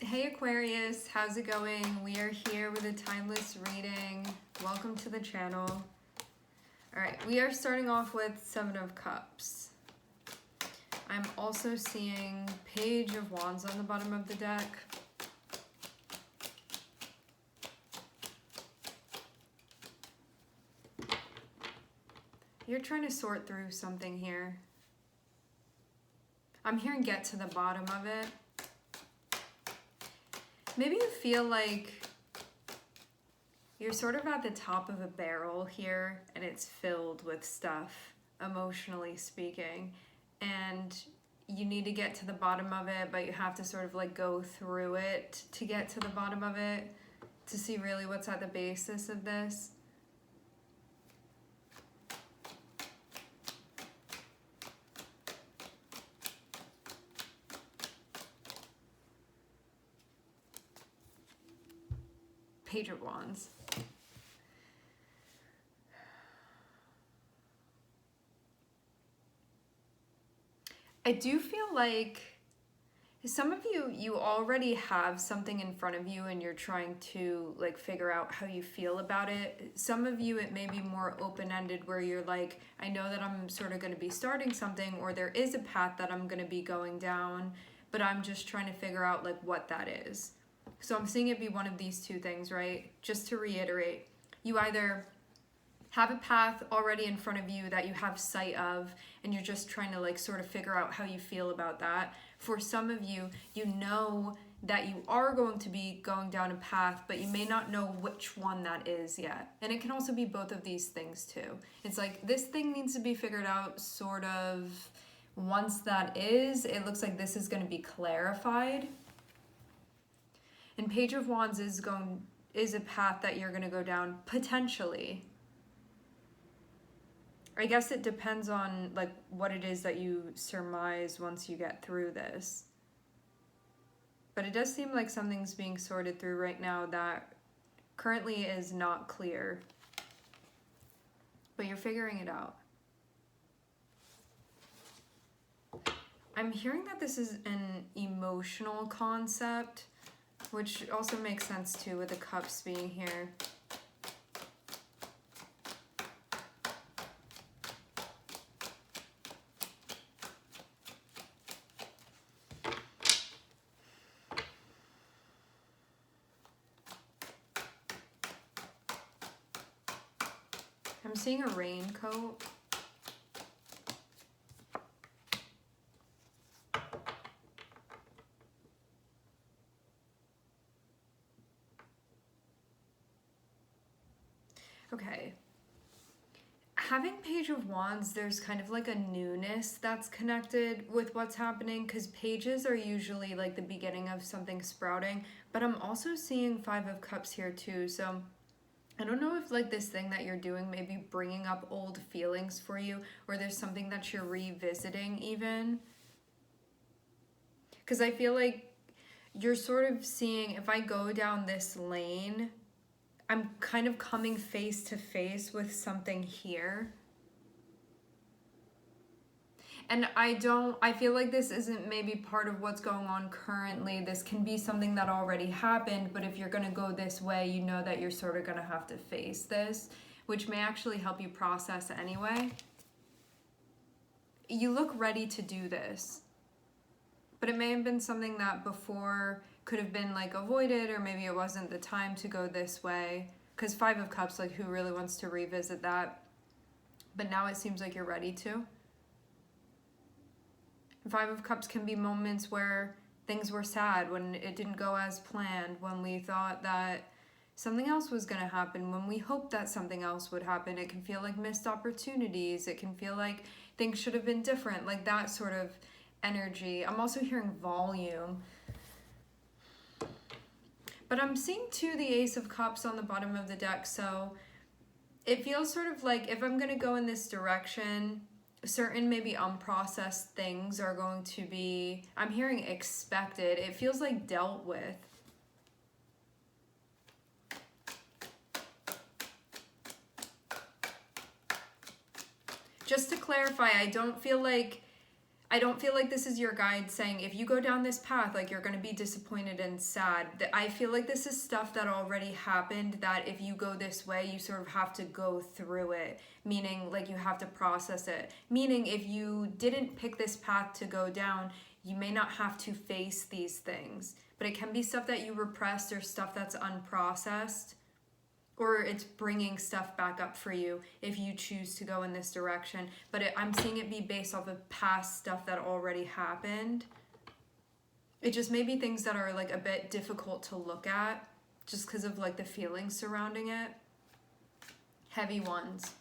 Hey Aquarius, how's it going? We are here with a timeless reading. Welcome to the channel. Alright, we are starting off with Seven of Cups. I'm also seeing Page of Wands on the bottom of the deck. You're trying to sort through something here. I'm hearing get to the bottom of it. Maybe you feel like you're sort of at the top of a barrel here and it's filled with stuff, emotionally speaking, and you need to get to the bottom of it, but you have to sort of like go through it to get to the bottom of it to see really what's at the basis of this. Page of Wands. I do feel like some of you already have something in front of you and you're trying to like figure out how you feel about it. Some of you, it may be more open-ended where you're like, I know that I'm sort of going to be starting something, or there is a path that I'm going to be going down, but I'm just trying to figure out like what that is. So I'm seeing it be one of these two things, right? Just to reiterate, you either have a path already in front of you that you have sight of and you're just trying to like sort of figure out how you feel about that. For some of you, you know that you are going to be going down a path, but you may not know which one that is yet. And it can also be both of these things too. It's like this thing needs to be figured out sort of once that is, it looks like this is going to be clarified. And Page of Wands is a path that you're going to go down potentially. I guess it depends on like what it is that you surmise once you get through this. But it does seem like something's being sorted through right now that currently is not clear. But you're figuring it out. I'm hearing that this is an emotional concept, which also makes sense too with the cups being here. I'm seeing a raincoat. Okay. Having Page of Wands, there's kind of like a newness that's connected with what's happening, because pages are usually like the beginning of something sprouting, but I'm also seeing Five of Cups here too. So I don't know if like this thing that you're doing may be bringing up old feelings for you, or there's something that you're revisiting even. Because I feel like you're sort of seeing, if I go down this lane, I'm kind of coming face to face with something here. And I feel like this isn't maybe part of what's going on currently. This can be something that already happened, but if you're gonna go this way, you know that you're sort of gonna have to face this, which may actually help you process anyway. You look ready to do this, but it may have been something that before could have been like avoided, or maybe it wasn't the time to go this way. Because Five of Cups, like who really wants to revisit that? But now it seems like you're ready to. Five of Cups can be moments where things were sad, when it didn't go as planned, when we thought that something else was going to happen, when we hoped that something else would happen. It can feel like missed opportunities. It can feel like things should have been different, like that sort of energy. I'm also hearing volume. But I'm seeing too the Ace of Cups on the bottom of the deck, so it feels sort of like if I'm going to go in this direction, certain maybe unprocessed things are going to be, I'm hearing expected. It feels like dealt with. Just to clarify, I don't feel like I don't feel like this is your guide saying if you go down this path, like you're going to be disappointed and sad. I feel like this is stuff that already happened, that if you go this way, you sort of have to go through it, meaning like you have to process it. Meaning if you didn't pick this path to go down, you may not have to face these things. But it can be stuff that you repressed or stuff that's unprocessed. Or it's bringing stuff back up for you if you choose to go in this direction. But I'm seeing it be based off of past stuff that already happened. It just may be things that are like a bit difficult to look at just because of like the feelings surrounding it. Heavy ones.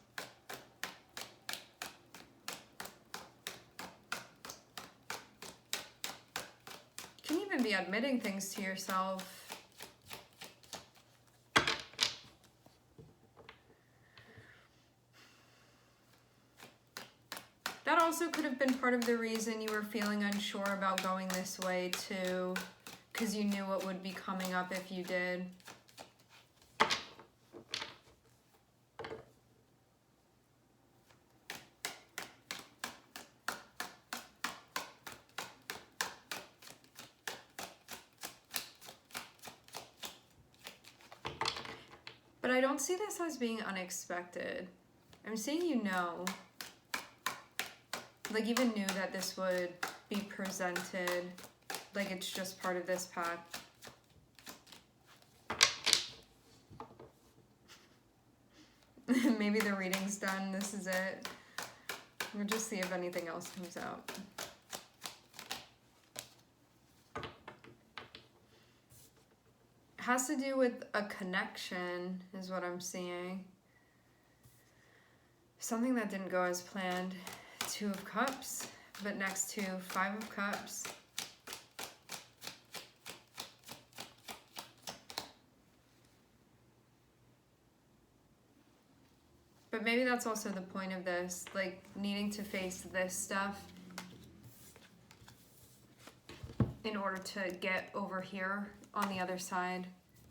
You can even be admitting things to yourself. That also could have been part of the reason you were feeling unsure about going this way too, because you knew what would be coming up if you did. But I don't see this as being unexpected. I'm seeing you know. Like, even knew that this would be presented, like it's just part of this path. Maybe the reading's done, this is it. We'll just see if anything else comes out. Has to do with a connection, is what I'm seeing. Something that didn't go as planned. Two of Cups, but next to Five of Cups. But maybe that's also the point of this, like needing to face this stuff in order to get over here on the other side.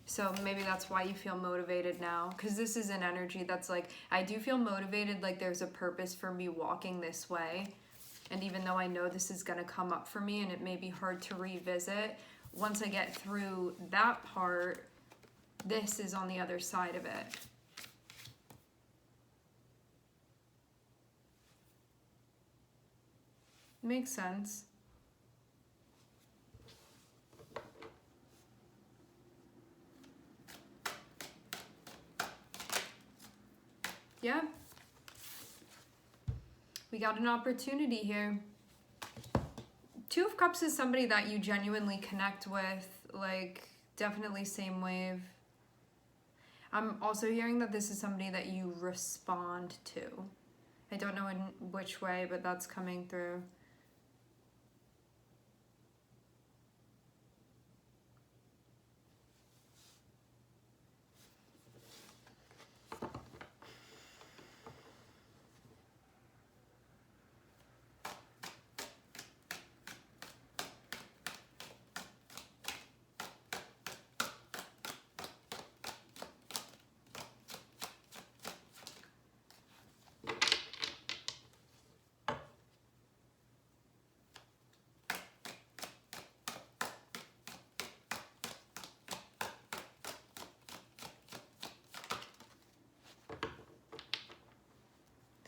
So maybe that's why you feel motivated now, because this is an energy that's like, I do feel motivated, like there's a purpose for me walking this way. And even though I know this is going to come up for me and it may be hard to revisit, once I get through that part, this is on the other side of it. Makes sense. Yeah. We got an opportunity here. Two of Cups is somebody that you genuinely connect with, like definitely same wave. I'm also hearing that this is somebody that you respond to. I don't know in which way, but that's coming through.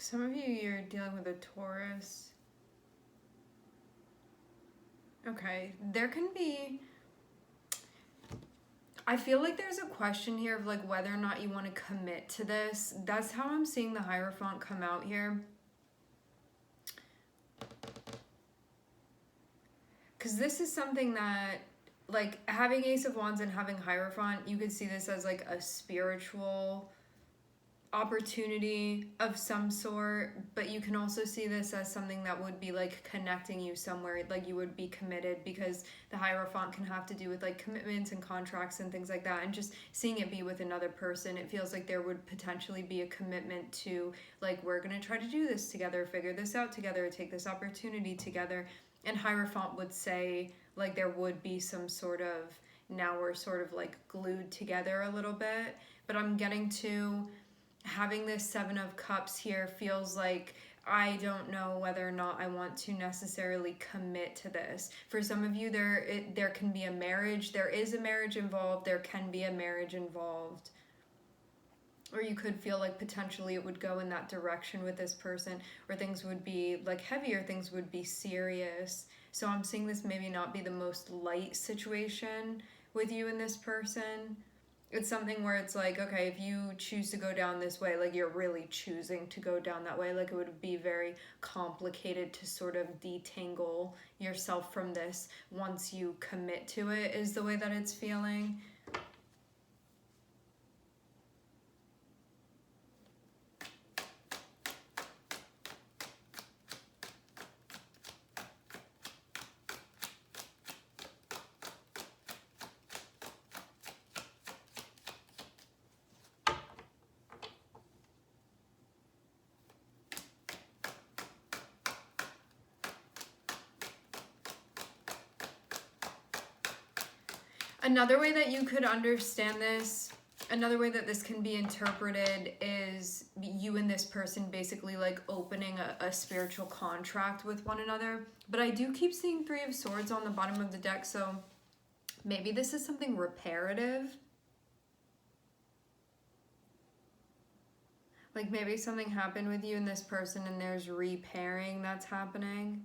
Some of you, you're dealing with a Taurus. Okay, there can be... I feel like there's a question here of like whether or not you want to commit to this. That's how I'm seeing the Hierophant come out here. Because this is something that, like, having Ace of Wands and having Hierophant, you could see this as like a spiritual opportunity of some sort, but you can also see this as something that would be like connecting you somewhere, like you would be committed, because the Hierophant can have to do with like commitments and contracts and things like that, and just seeing it be with another person, it feels like there would potentially be a commitment to like, we're gonna try to do this together, figure this out together, take this opportunity together. And Hierophant would say like there would be some sort of, now we're sort of like glued together a little bit. But I'm getting to having this Seven of Cups here feels like I don't know whether or not I want to necessarily commit to this. For some of you, there can be a marriage. There is a marriage involved. There can be a marriage involved. Or you could feel like potentially it would go in that direction with this person, or things would be like heavier, things would be serious. So I'm seeing this maybe not be the most light situation with you and this person. It's something where it's like, okay, if you choose to go down this way, like you're really choosing to go down that way, like it would be very complicated to sort of detangle yourself from this once you commit to it, is the way that it's feeling. Another way that you could understand this, another way that this can be interpreted is you and this person basically like opening a spiritual contract with one another. But I do keep seeing Three of Swords on the bottom of the deck, so maybe this is something reparative. Like maybe something happened with you and this person and there's repairing that's happening.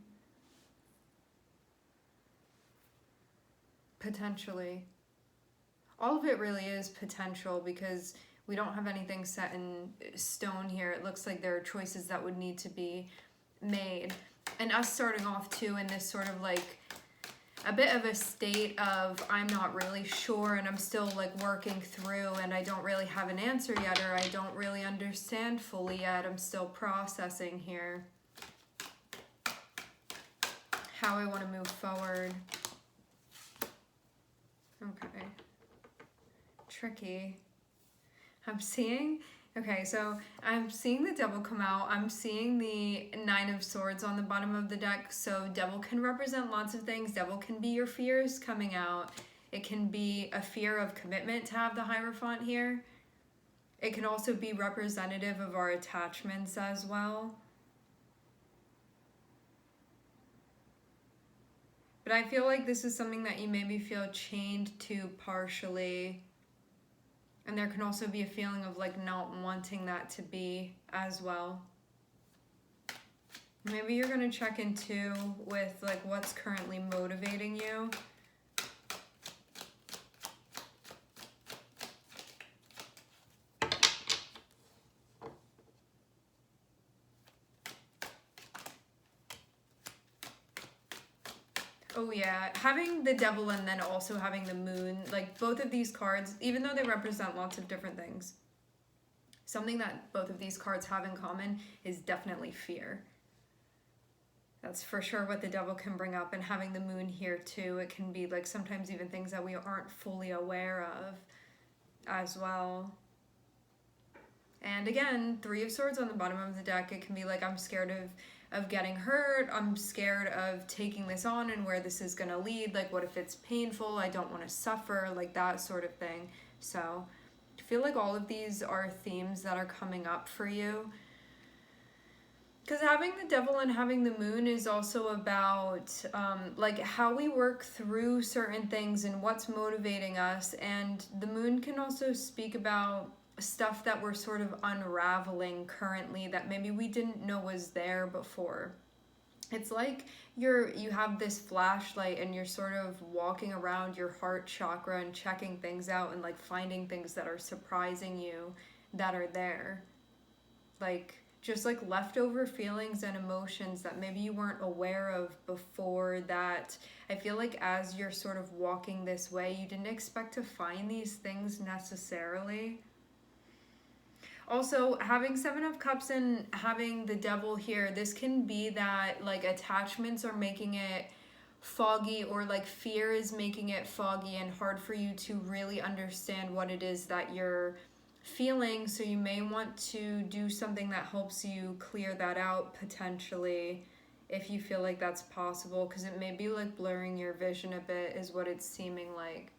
Potentially. All of it really is potential because we don't have anything set in stone here. It looks like there are choices that would need to be made. And us starting off too in this sort of like a bit of a state of I'm not really sure and I'm still like working through and I don't really have an answer yet, or I don't really understand fully yet. I'm still processing here how I want to move forward. Okay. Tricky. I'm seeing the Devil come out. I'm seeing the Nine of Swords on the bottom of the deck. So Devil can represent lots of things. Devil can be your fears coming out. It can be a fear of commitment to have the Hierophant here. It can also be representative of our attachments as well. But I feel like this is something that you maybe feel chained to partially. And there can also be a feeling of like not wanting that to be as well. Maybe you're going to check in too with like what's currently motivating you. Oh yeah, having the Devil and then also having the Moon, like both of these cards, even though they represent lots of different things, something that both of these cards have in common is definitely fear. That's for sure what the Devil can bring up, and having the Moon here too, it can be like sometimes even things that we aren't fully aware of as well. And again, Three of Swords on the bottom of the deck, it can be like I'm scared of getting hurt, I'm scared of taking this on and where this is gonna lead, like what if it's painful, I don't want to suffer, like that sort of thing. So I feel like all of these are themes that are coming up for you. Because having the Devil and having the Moon is also about like how we work through certain things and what's motivating us. And the Moon can also speak about stuff that we're sort of unraveling currently that maybe we didn't know was there before. It's like you have this flashlight and you're sort of walking around your heart chakra and checking things out and like finding things that are surprising you that are there. Like just like leftover feelings and emotions that maybe you weren't aware of before, that I feel like as you're sort of walking this way, you didn't expect to find these things necessarily. Also, having Seven of Cups and having the Devil here, this can be that like attachments are making it foggy, or like fear is making it foggy and hard for you to really understand what it is that you're feeling. So you may want to do something that helps you clear that out potentially, if you feel like that's possible, because it may be like blurring your vision a bit is what it's seeming like.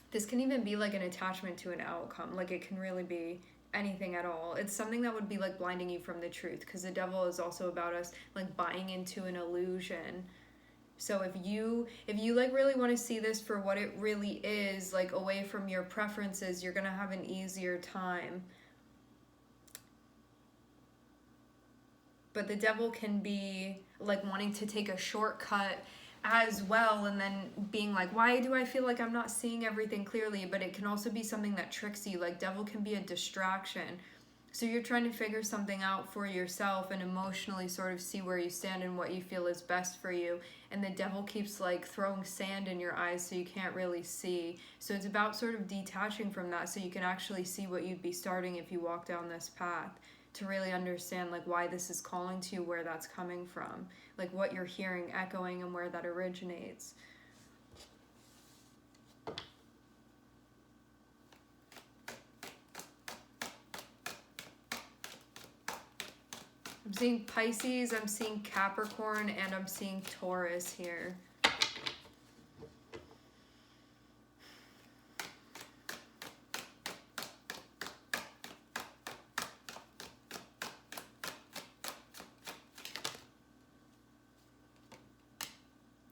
This can even be like an attachment to an outcome. Like it can really be anything at all. It's something that would be like blinding you from the truth, because the devil is also about us like buying into an illusion. So if you like really want to see this for what it really is, like away from your preferences, you're going to have an easier time. But the devil can be like wanting to take a shortcut as well, and then being like, why do I feel like I'm not seeing everything clearly? But it can also be something that tricks you. Like devil can be a distraction. So you're trying to figure something out for yourself and emotionally sort of see where you stand and what you feel is best for you. And the devil keeps like throwing sand in your eyes so you can't really see. So it's about sort of detaching from that so you can actually see what you'd be starting if you walk down this path, to really understand like why this is calling to you, where that's coming from, like what you're hearing echoing and where that originates. I'm seeing Pisces, I'm seeing Capricorn, and I'm seeing Taurus here.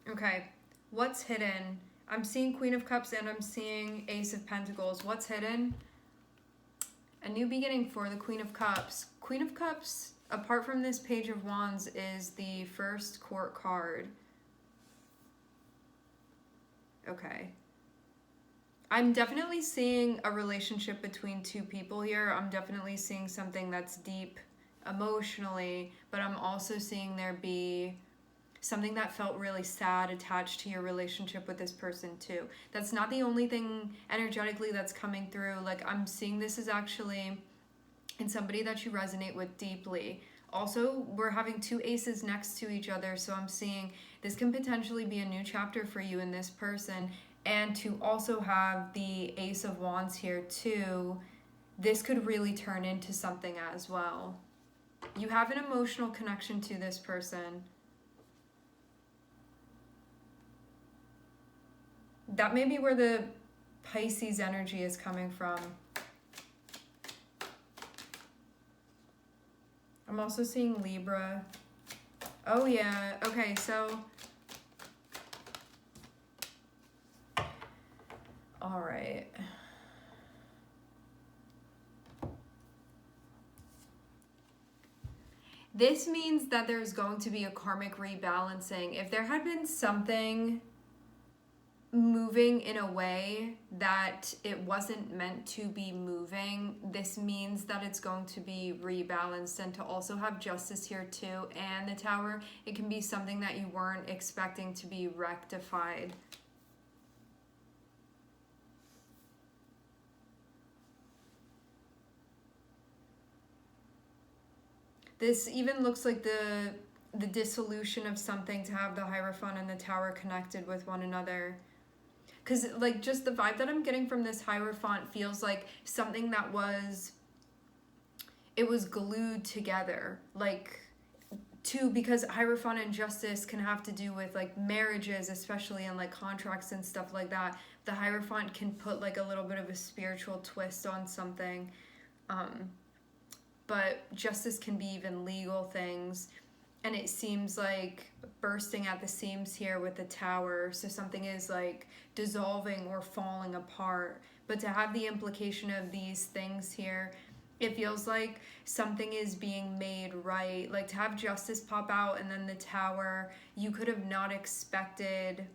Okay, what's hidden? I'm seeing Queen of Cups and I'm seeing Ace of Pentacles. What's hidden? A new beginning for the Queen of Cups. Queen of Cups, apart from this Page of Wands, is the first court card. Okay. I'm definitely seeing a relationship between two people here. I'm definitely seeing something that's deep emotionally, but I'm also seeing there be something that felt really sad attached to your relationship with this person too. That's not the only thing energetically that's coming through. Like I'm seeing this is actually in somebody that you resonate with deeply. Also, we're having two aces next to each other, so I'm seeing this can potentially be a new chapter for you in this person. And to also have the Ace of Wands here too, this could really turn into something as well. You have an emotional connection to this person. That may be where the Pisces energy is coming from. I'm also seeing Libra. Oh yeah, okay, so... all right. This means that there's going to be a karmic rebalancing. If there had been something moving in a way that it wasn't meant to be moving, this means that it's going to be rebalanced. And to also have Justice here too and the Tower, it can be something that you weren't expecting to be rectified. This even looks like the dissolution of something, to have the Hierophant and the Tower connected with one another. Because, like, just the vibe that I'm getting from this Hierophant feels like something that was... it was glued together. Like, because Hierophant and Justice can have to do with, like, marriages, especially, and, like, contracts and stuff like that. The Hierophant can put, like, a little bit of a spiritual twist on something. But Justice can be even legal things. And it seems like bursting at the seams here with the Tower. So something is like dissolving or falling apart. But to have the implication of these things here, it feels like something is being made right. Like to have Justice pop out and then the Tower, you could have not expected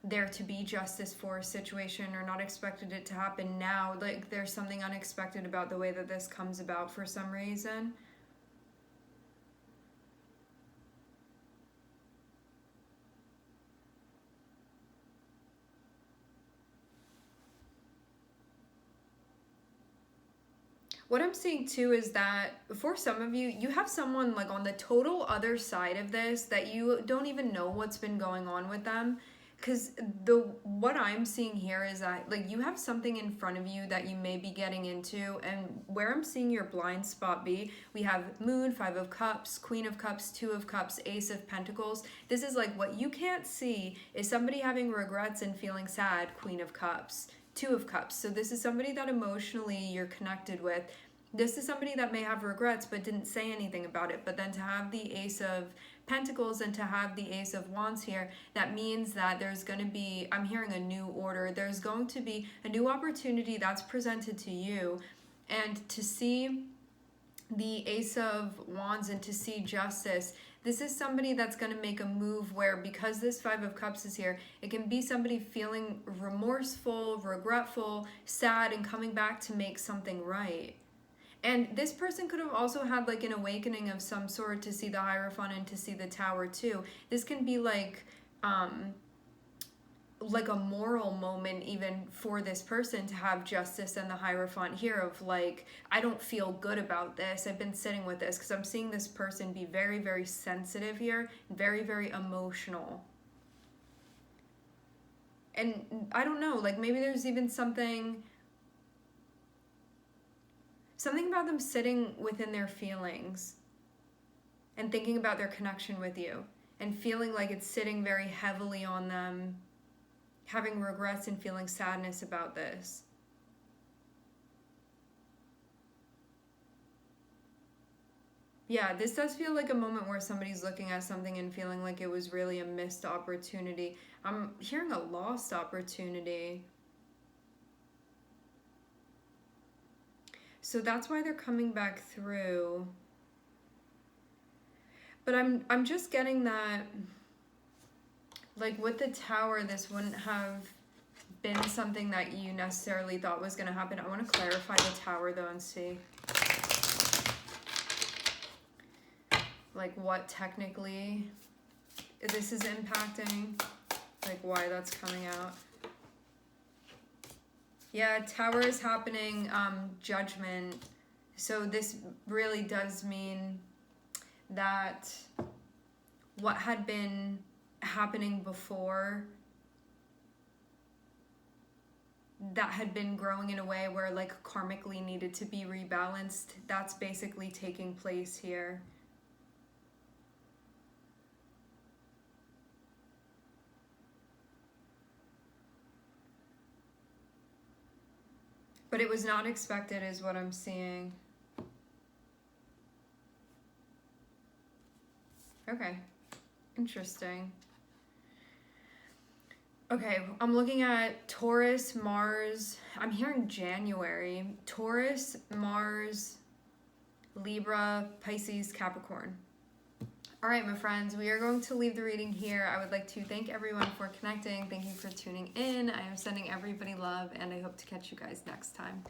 there to be justice for a situation, or not expected it to happen now. Like there's something unexpected about the way that this comes about for some reason. What I'm seeing too is that for some of you, you have someone like on the total other side of this that you don't even know what's been going on with them. Because what I'm seeing here is that like you have something in front of you that you may be getting into, and where I'm seeing your blind spot be, we have Moon, 5 of Cups, Queen of Cups, 2 of Cups, Ace of Pentacles. This is like what you can't see is somebody having regrets and feeling sad, Queen of Cups, 2 of Cups. So this is somebody that emotionally you're connected with. This is somebody that may have regrets but didn't say anything about it. But then to have the Ace of Pentacles and to have the Ace of Wands here, that means that there's going to be, I'm hearing a new order. There's going to be a new opportunity that's presented to you. And to see the Ace of Wands and to see justice, this is somebody that's going to make a move where, because this Five of Cups is here, it can be somebody feeling remorseful, regretful, sad, and coming back to make something right. And this person could have also had like an awakening of some sort to see the Hierophant and to see the Tower too. This can be like a moral moment even for this person to have justice and the Hierophant here of like, I don't feel good about this. I've been sitting with this, because I'm seeing this person be very, very sensitive here, very, very emotional. And I don't know, like maybe there's even something about them sitting within their feelings and thinking about their connection with you and feeling like it's sitting very heavily on them, having regrets and feeling sadness about this. Yeah, this does feel like a moment where somebody's looking at something and feeling like it was really a missed opportunity. I'm hearing a lost opportunity. So that's why they're coming back through. But I'm just getting that, like with the Tower, this wouldn't have been something that you necessarily thought was going to happen. I want to clarify the Tower though and see like what technically this is impacting, like why that's coming out. Yeah, Tower is happening, Judgment. So this really does mean that what had been happening before, that had been growing in a way where like karmically needed to be rebalanced, that's basically taking place here. But it was not expected is what I'm seeing. Okay, interesting. Okay, I'm looking at Taurus, Mars. I'm hearing January. Taurus, Mars, Libra, Pisces, Capricorn. All right, my friends, we are going to leave the reading here. I would like to thank everyone for connecting. Thank you for tuning in. I am sending everybody love, and I hope to catch you guys next time.